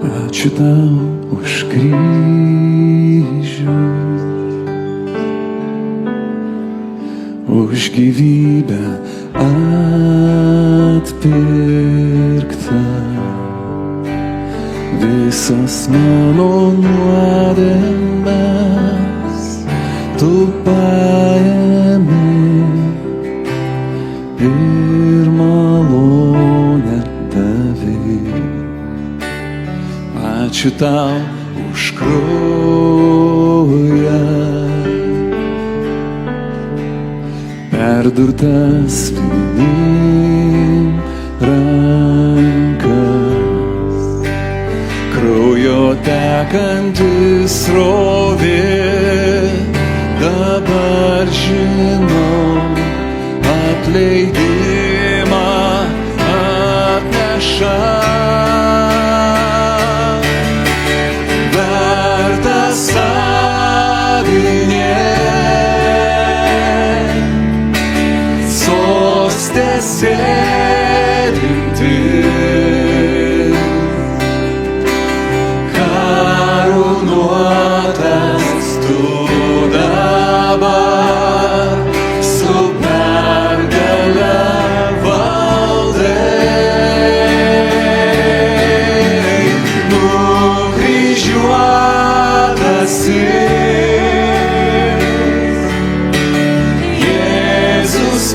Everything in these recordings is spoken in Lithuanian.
Ačiū tau už kryžių, už gyvybę atpirktą. Visas mano nuodėmes tu paėmei ir malonę davei. Ačiū tau už kraują, perdurtas vinim rankas, kraujo tekantis srovė, dabar žinau, atleidimą atneša. Sėdintis, karūnuotas tu dabar, su pergale valdai. Nukryžiuotasis Jėzus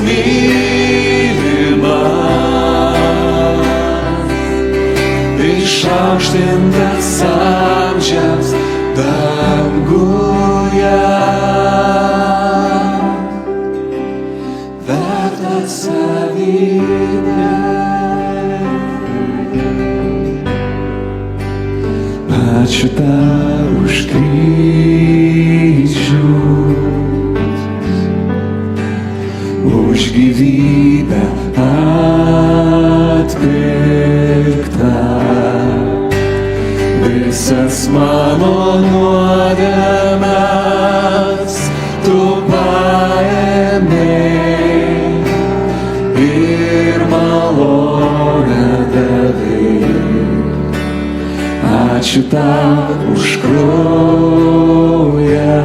išaukštintas amžiams danguje, vertas savybę. Ačiū tau už kryžių, už gyvybę atpirktą. Visas mano nuodėmes tu paėmei ir malonę davei. Ačiū tau už kraują,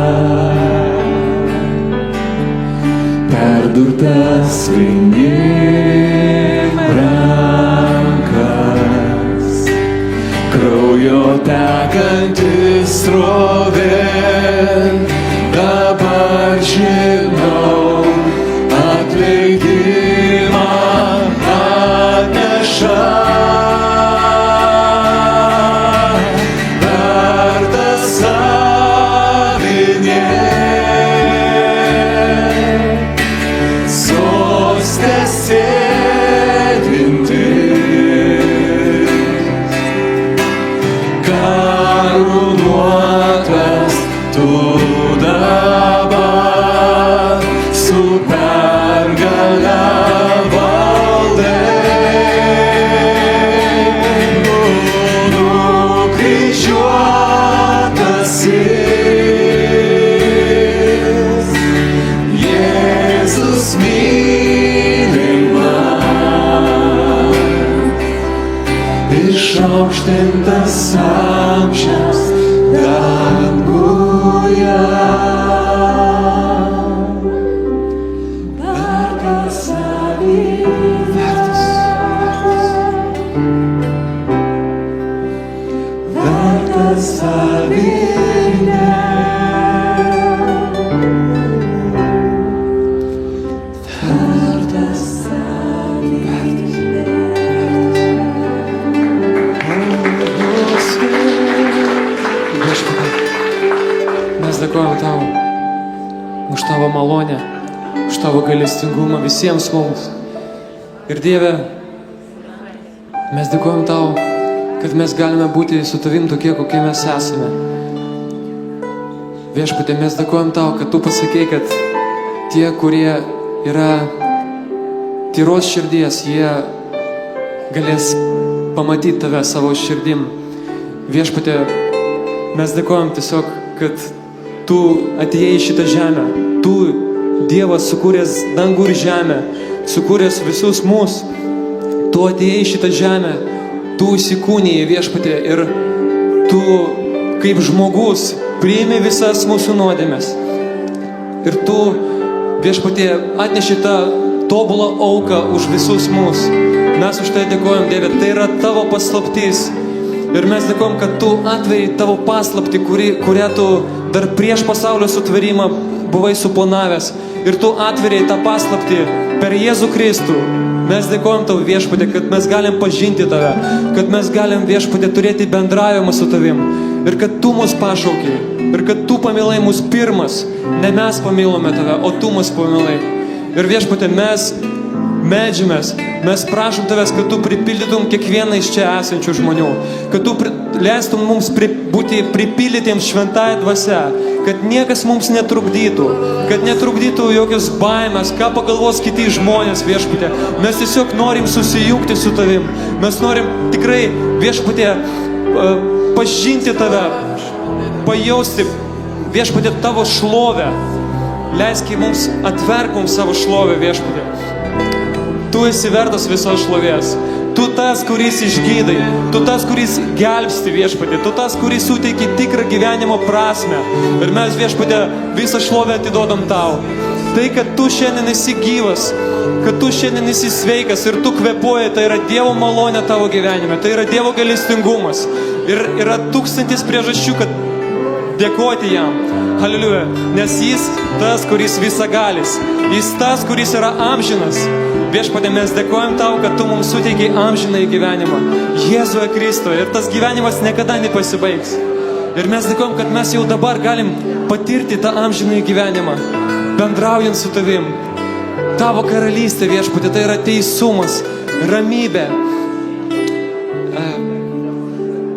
perdurtas vinim rankas, kraujo tekantis srovė, dabar žinau, atleidimą atneša. Vertas avinė, soste sėdintis, karūnuotas tu dabar, su pergale valdai. Nukryžiuotasis Jėzus mylimas, išaukštintas amžiams danguje, vertas savybės, vertas savybės, vertas savybės. Mes dėkojame tau už tavo malonę, už tavo gailestingumą visiems mums. Ir Dieve, mes dėkojame tau, kad mes galime būti su tavim tokie, kokie mes esame. Viešpatie, mes dėkojame tau, kad tu pasakei, kad tie, kurie yra tyros širdies, jie galės pamatyti tave savo širdim. Viešpatie, mes dėkojam tiesiog, kad tu atėjai į šitą žemę. Tu, Dievas, sukūręs dangų ir žemę, sukūręs visus mus. Tu atėjai į šitą žemę, tu įsikūnijai, Viešpatie, ir Tu kaip žmogus priimi visas mūsų nuodėmes. Ir tu, Viešpatie, atneši tą tobulą auką už visus mus. Mes už tai dėkojam, Dieve, tai yra tavo paslaptis. Ir mes dėkojam, kad tu atveri tavo paslaptį, kurią tu dar prieš pasaulio sutvėrimą buvai suplanavęs. Ir tu atveri tą paslaptį per Jėzų Kristų. Mes dėkojam tau, Viešpatie, kad mes galim pažinti tave, kad mes galim, Viešpatie, turėti bendravimą su tavim. Ir kad tu mus pašaukiai. Ir kad tu pamilai mus pirmas. Ne mes pamilome tave, o tu mus pamilai. Ir Viešpatie, mes medžiamės, mes prašom tavęs, kad tu pripildytum kiekvieną iš čia esančių žmonių, kad tu leistum mums būti pripildytiems šventąją dvasią, kad niekas mums netrukdytų, kad netrukdytų jokios baimės, ką pagalvos kiti žmonės, Viešpatie. Mes tiesiog norim susijungti su tavim, mes norim tikrai, Viešpatie, pažinti tave, pajausti, Viešpatie, tavo šlovę. Leisk mums, atverk mums savo šlovę, Viešpatie. Tu esi vertas visos šlovės. Tu tas, kuris išgydai. Tu tas, kuris gelbsti, Viešpatie. Tu tas, kuris suteikia tikrą gyvenimo prasmę. Ir mes, Viešpatie, visą šlovę atidodam tau. Tai, kad tu šiandien esi gyvas, kad tu šiandien esi sveikas ir tu kvepuoji, tai yra Dievo malonė tavo gyvenime. Tai yra Dievo gailestingumas. Ir yra tūkstantis priežasčių, kad dėkoti jam. Haliuliuja. Nes jis tas, kuris visagalis. Jis tas, kuris yra amžinas. Viešpatie, mes dėkojam tau, kad tu mums suteikiai amžinąjį gyvenimą. Jėzuje Kristuje. Ir tas gyvenimas niekada nepasibaigs. Ir mes dėkojam, kad mes jau dabar galim patirti tą amžinąjį gyvenimą. Bendraujant su tavim. Tavo karalystė, Viešpatie, tai yra teisumas, ramybė.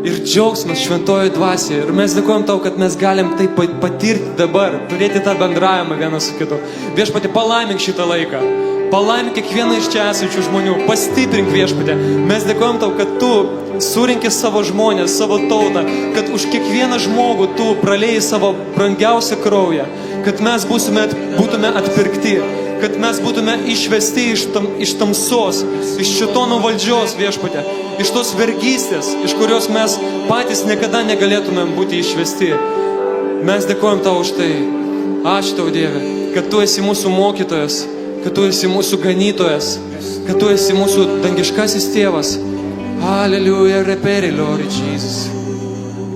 Ir džiaugsmas šventojoje dvasioje. Ir mes dėkojam tau, kad mes galim tai patirti dabar, turėti tą bendravimą vienas su kitu. Viešpatie, palaimink šitą laiką. Palaimink kiekvieną iš čia esančių žmonių. Pastiprink, Viešpatie. Mes dėkojam tau, kad tu surinkė savo žmonės, savo tautą, kad už kiekvieną žmogų tu pralėjai savo brangiausią kraują, kad mes būtume atpirkti, kad mes būtume išvesti iš tamsos, iš šėtono valdžios, Viešpatie, iš tos vergystės, iš kurios mes patys niekada negalėtumėm būti išvesti. Mes dėkojam tau už tai. Ačiū tau, Dieve, kad tu esi mūsų mokytojas, kad tu esi mūsų ganytojas, kad tu esi mūsų dangiškasis tėvas. Hallelujah, repere, Lord Jesus.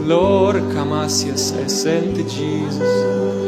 Lord, come as yes, I sent Jesus.